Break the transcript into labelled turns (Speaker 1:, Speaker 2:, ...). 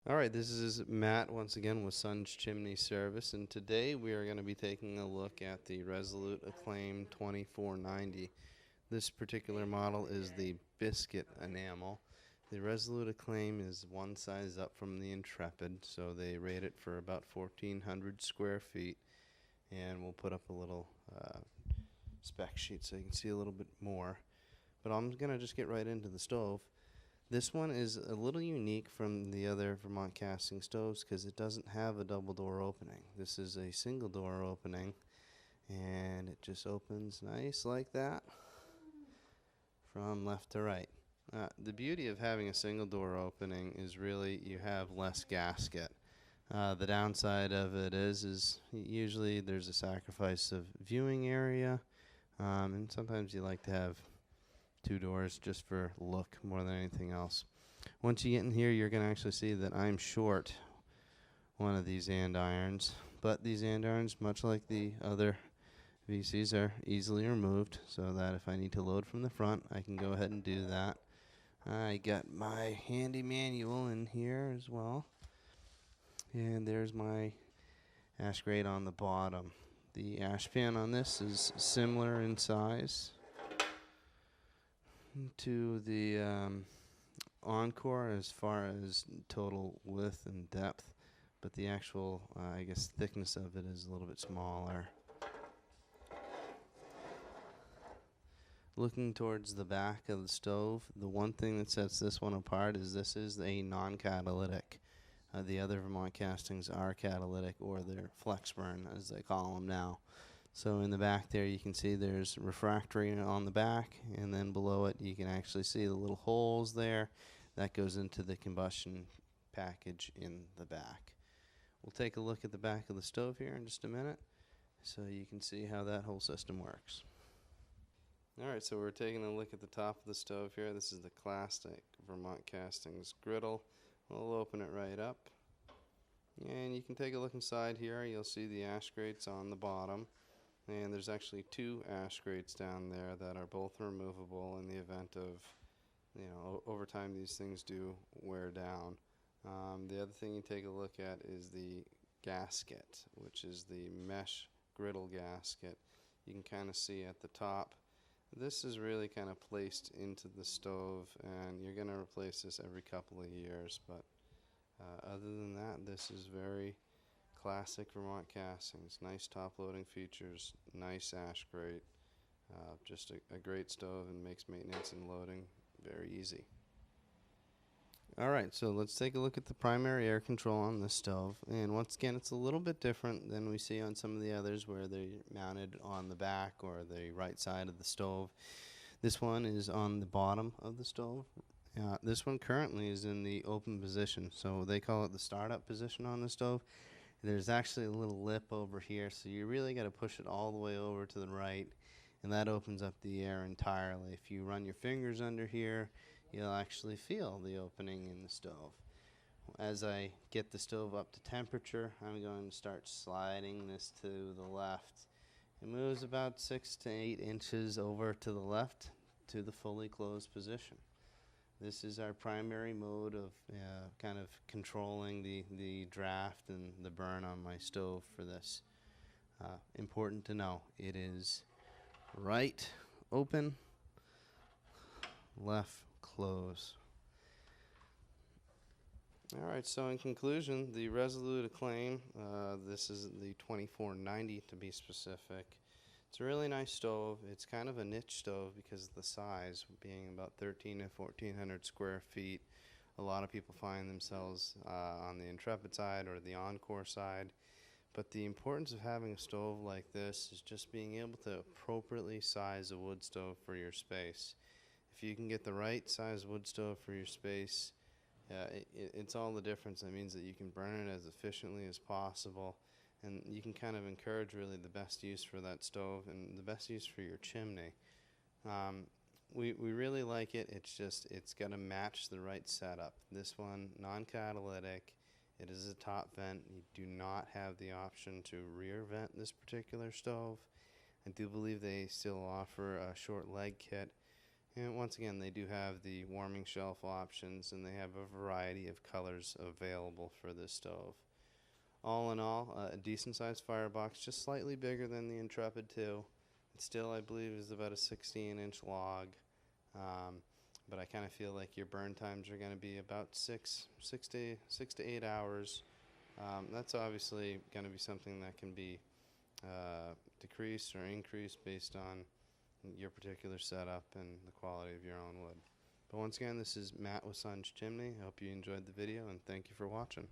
Speaker 1: Alright, this is Matt once again with Sun's Chimney Service, and today we are going to be taking a look at the Resolute Acclaim 2490. This particular model is the biscuit enamel. The Resolute Acclaim is one size up from the Intrepid, so they rate it for about 1,400 square feet, and we'll put up a little spec sheet so you can see a little bit more. But I'm going to just get right into the stove. This one is a little unique from the other Vermont casting stoves because it doesn't have a double door opening. This is a single door opening, and it just opens nice like that from left to right. The beauty of having a single door opening is really you have less gasket. The downside of it is usually there's a sacrifice of viewing area, and sometimes you like to have two doors just for look more than anything else. Once you get in here, you're going to actually see that I'm short one of these andirons, but these andirons, much like the other VCs, are easily removed so that if I need to load from the front, I can go ahead and do that. I got my handy manual in here as well, and there's my ash grate on the bottom. The ash pan on this is similar in size to the Encore as far as total width and depth, but the actual, I guess, thickness of it is a little bit smaller. Looking towards the back of the stove, the one thing that sets this one apart is this is a non-catalytic. The other Vermont castings are catalytic, or they're flex burn as they call them now. So in the back there you can see there's refractory on the back, and then below it you can actually see the little holes there. That goes into the combustion package in the back. We'll take a look at the back of the stove here in just a minute so you can see how that whole system works. Alright, so we're taking a look at the top of the stove here. This is the classic Vermont Castings griddle. We'll open it right up, and you can take a look inside here. You'll see the ash grates on the bottom. And there's actually two ash grates down there that are both removable in the event of, over time these things do wear down. The other thing you take a look at is the gasket, which is the mesh griddle gasket. You can kind of see at the top. This is really kind of placed into the stove, and you're going to replace this every couple of years. But other than that, this is very classic Vermont castings. Nice top loading features, nice ash grate, just a great stove, and makes maintenance and loading very easy. Alright, so let's take a look at the primary air control on this stove, and once again it's a little bit different than we see on some of the others where they're mounted on the back or the right side of the stove. This one is on the bottom of the stove. This one currently is in the open position, so they call it the startup position on the stove. There's actually a little lip over here, so you really got to push it all the way over to the right, and that opens up the air entirely. If you run your fingers under here, you'll actually feel the opening in the stove. As I get the stove up to temperature, I'm going to start sliding this to the left. It moves about 6 to 8 inches over to the left to the fully closed position. This is our primary mode of kind of controlling the draft and the burn on my stove for this. Important to know, it is right open, left close. Alright, so in conclusion, the Resolute Acclaim, this is the 2490 to be specific. It's a really nice stove. It's kind of a niche stove because of the size, being about 13 to 1400 square feet. A lot of people find themselves on the Intrepid side or the Encore side. But the importance of having a stove like this is just being able to appropriately size a wood stove for your space. If you can get the right size wood stove for your space, it's all the difference. That means that you can burn it as efficiently as possible, and you can kind of encourage really the best use for that stove and the best use for your chimney. We really like it. It's got to match the right setup. This one, non-catalytic. It is a top vent. You do not have the option to rear vent this particular stove. I do believe they still offer a short leg kit. And once again, they do have the warming shelf options, and they have a variety of colors available for this stove. All in all, a decent sized firebox, just slightly bigger than the Intrepid 2. It still, I believe, is about a 16-inch log. But I kind of feel like your burn times are going to be about six to 8 hours. That's obviously going to be something that can be decreased or increased based on your particular setup and the quality of your own wood. But once again, this is Matt with Sun's Chimney. I hope you enjoyed the video, and thank you for watching.